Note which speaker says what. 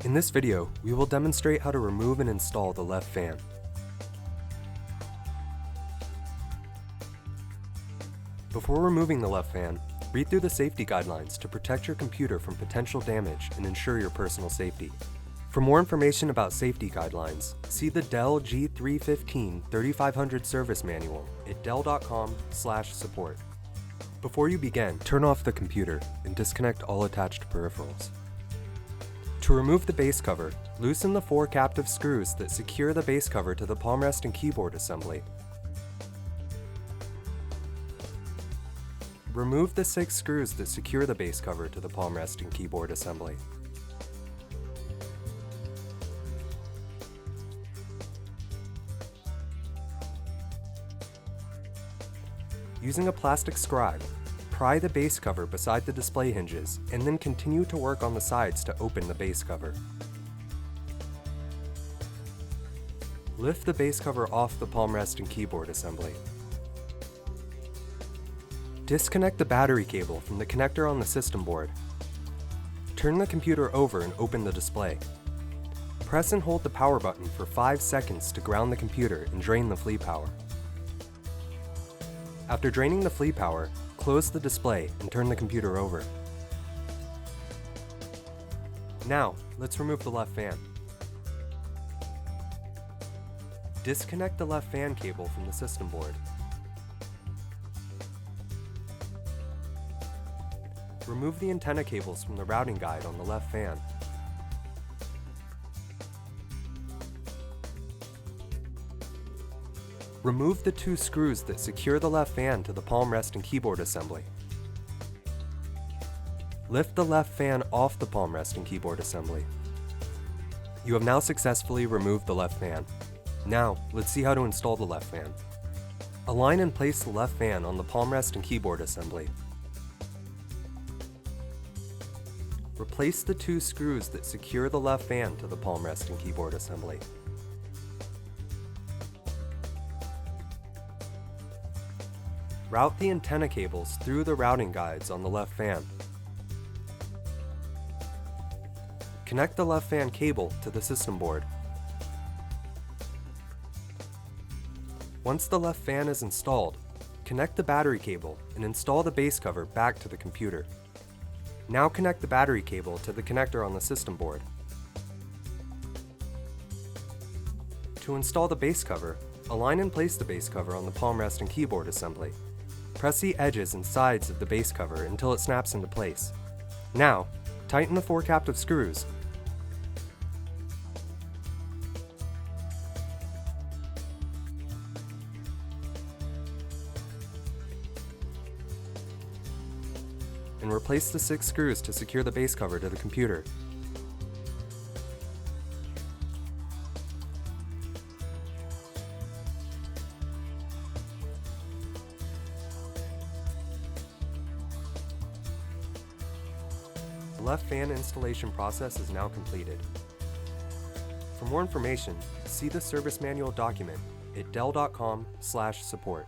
Speaker 1: In this video, we will demonstrate how to remove and install the left fan. Before removing the left fan, read through the safety guidelines to protect your computer from potential damage and ensure your personal safety. For more information about safety guidelines, see the Dell G315 3500 service manual at dell.com/support. Before you begin, turn off the computer and disconnect all attached peripherals. To remove the base cover, loosen the 4 captive screws that secure the base cover to the palm rest and keyboard assembly. Remove the 6 screws that secure the base cover to the palm rest and keyboard assembly. Using a plastic scribe, pry the base cover beside the display hinges and then continue to work on the sides to open the base cover. Lift the base cover off the palm rest and keyboard assembly. Disconnect the battery cable from the connector on the system board. Turn the computer over and open the display. Press and hold the power button for 5 seconds to ground the computer and drain the flea power. After draining the flea power, close the display and turn the computer over. Now, let's remove the left fan. Disconnect the left fan cable from the system board. Remove the antenna cables from the routing guide on the left fan. Remove the 2 screws that secure the left fan to the palm rest and keyboard assembly. Lift the left fan off the palm rest and keyboard assembly. You have now successfully removed the left fan. Now, let's see how to install the left fan. Align and place the left fan on the palm rest and keyboard assembly. Replace the 2 screws that secure the left fan to the palm rest and keyboard assembly. Route the antenna cables through the routing guides on the left fan. Connect the left fan cable to the system board. Once the left fan is installed, connect the battery cable and install the base cover back to the computer. Now connect the battery cable to the connector on the system board. To install the base cover, align and place the base cover on the palm rest and keyboard assembly. Press the edges and sides of the base cover until it snaps into place. Now, tighten the 4 captive screws. And replace the 6 screws to secure the base cover to the computer. The left fan installation process is now completed. For more information, see the service manual document at dell.com/support.